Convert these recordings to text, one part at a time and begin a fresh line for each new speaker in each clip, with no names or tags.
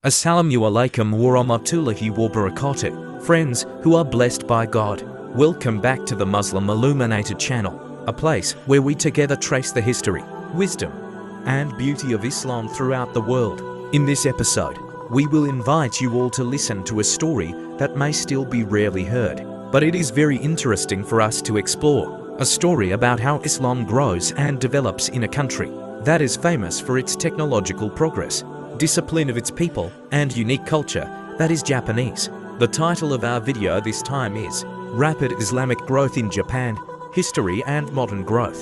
Assalamu alaikum wa rahmatullahi wa barakatuh. Friends who are blessed by God, welcome back to the Muslim Illuminator channel, a place where we together trace the history, wisdom, and beauty of Islam throughout the world. In this episode, we will invite you all to listen to a story that may still be rarely heard, but it is very interesting for us to explore. A story about how Islam grows and develops in a country that is famous for its technological progress, discipline of its people, and unique culture, that is Japanese. The title of our video this time is Rapid Islamic Growth in Japan, History and Modern Growth.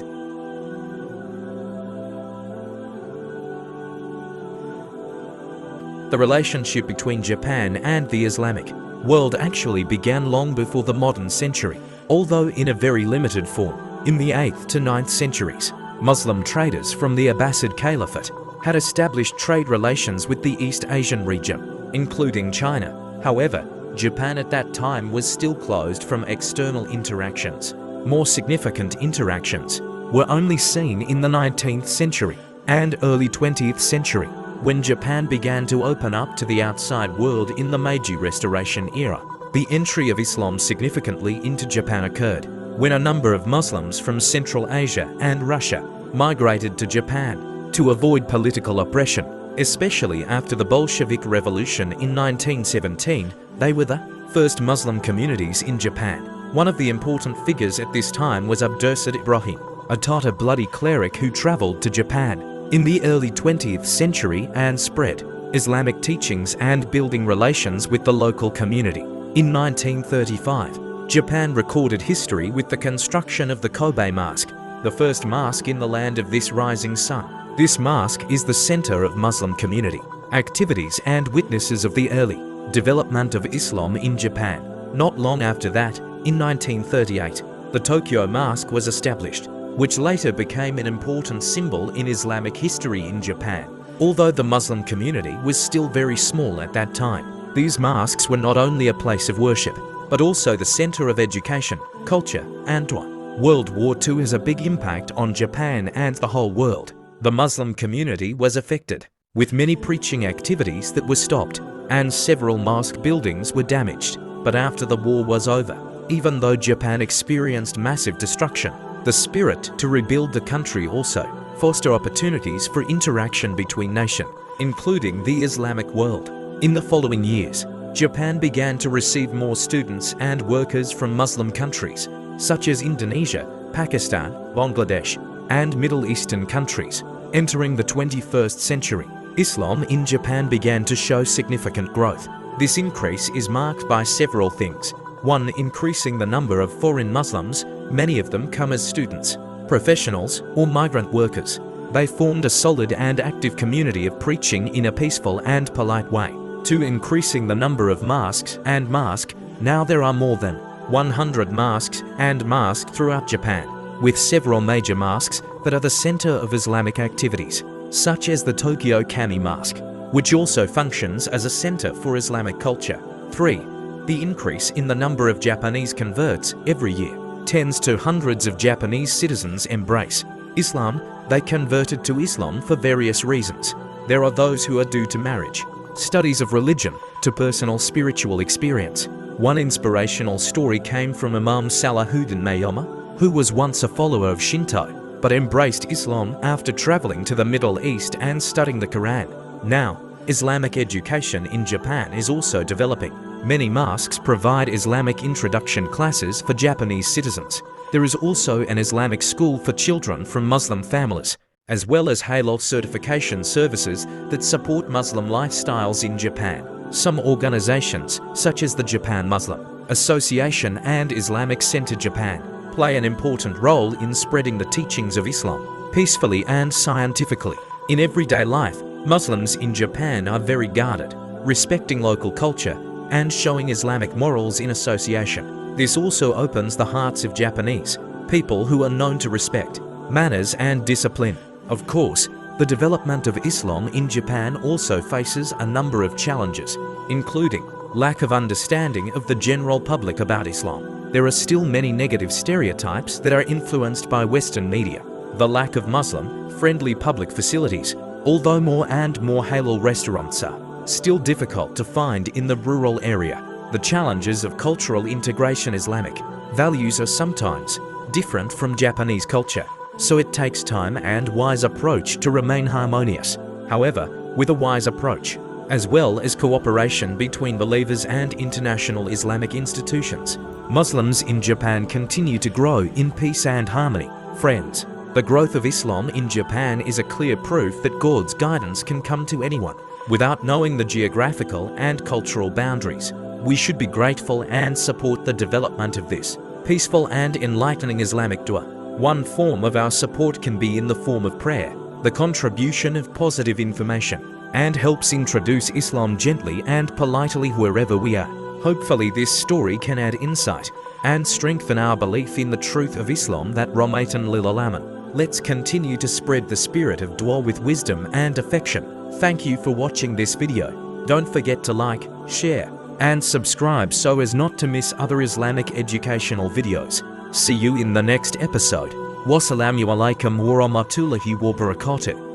The relationship between Japan and the Islamic world actually began long before the modern century, although in a very limited form. In the 8th to 9th centuries, Muslim traders from the Abbasid Caliphate had established trade relations with the East Asian region, including China. However, Japan at that time was still closed from external interactions. More significant interactions were only seen in the 19th century and early 20th century, when Japan began to open up to the outside world in the Meiji Restoration era. The entry of Islam significantly into Japan occurred when a number of Muslims from Central Asia and Russia migrated to Japan to avoid political oppression, especially after the Bolshevik Revolution in 1917. They were the first Muslim communities in Japan. One of the important figures at this time was Abdursid Ibrahim, a Tatar bloody cleric who traveled to Japan in the early 20th century and spread Islamic teachings and building relations with the local community. In 1935, Japan recorded history with the construction of the Kobe Mosque, the first mosque in the land of this rising sun. This mosque is the center of Muslim community activities and witnesses of the early development of Islam in Japan. Not long after that, in 1938, the Tokyo Mosque was established, which later became an important symbol in Islamic history in Japan. Although the Muslim community was still very small at that time, these mosques were not only a place of worship, but also the center of education, culture, and dua. World War II has a big impact on Japan and the whole world. The Muslim community was affected, with many preaching activities that were stopped, and several mosque buildings were damaged. But after the war was over, even though Japan experienced massive destruction, the spirit to rebuild the country also fostered opportunities for interaction between nations, including the Islamic world. In the following years, Japan began to receive more students and workers from Muslim countries, such as Indonesia, Pakistan, Bangladesh, and Middle Eastern countries. Entering the 21st century, Islam in Japan began to show significant growth. This increase is marked by several things. 1. Increasing the number of foreign Muslims. Many of them come as students, professionals, or migrant workers. They formed a solid and active community of preaching in a peaceful and polite way. 2. Increasing the number of mosques and mosques. Now there are more than 100 mosques and mosques throughout Japan, with several major mosques that are the center of Islamic activities, such as the Tokyo Kami Mosque, which also functions as a center for Islamic culture. 3. The increase in the number of Japanese converts every year. Tens to hundreds of Japanese citizens embrace Islam. They converted to Islam for various reasons. There are those who are due to marriage, studies of religion, to personal spiritual experience. One inspirational story came from Imam Salahuddin Mayoma, who was once a follower of Shinto, but embraced Islam after traveling to the Middle East and studying the Quran. Now, Islamic education in Japan is also developing. Many mosques provide Islamic introduction classes for Japanese citizens. There is also an Islamic school for children from Muslim families, as well as halal certification services that support Muslim lifestyles in Japan. Some organizations, such as the Japan Muslim Association and Islamic Center Japan, play an important role in spreading the teachings of Islam peacefully and scientifically. In everyday life, Muslims in Japan are very guarded, respecting local culture and showing Islamic morals in association. This also opens the hearts of Japanese people who are known to respect manners and discipline. Of course, the development of Islam in Japan also faces a number of challenges, including lack of understanding of the general public about Islam. There are still many negative stereotypes that are influenced by Western media. The lack of Muslim-friendly public facilities, although more and more halal restaurants are still difficult to find in the rural area. The challenges of cultural integration. Islamic values are sometimes different from Japanese culture, so it takes time and wise approach to remain harmonious. However, with a wise approach, as well as cooperation between believers and international Islamic institutions, Muslims in Japan continue to grow in peace and harmony. Friends, the growth of Islam in Japan is a clear proof that God's guidance can come to anyone. Without knowing the geographical and cultural boundaries, we should be grateful and support the development of this peaceful and enlightening Islamic dua. One form of our support can be in the form of prayer, the contribution of positive information, and helps introduce Islam gently and politely wherever we are. Hopefully this story can add insight and strengthen our belief in the truth of Islam. That Rahmatan lil alamin. Let's continue to spread the spirit of dua with wisdom and affection. Thank you for watching this video. Don't forget to like, share, and subscribe so as not to miss other Islamic educational videos. See you in the next episode. Wassalamu alaikum wa rahmatullahi wa barakatuh.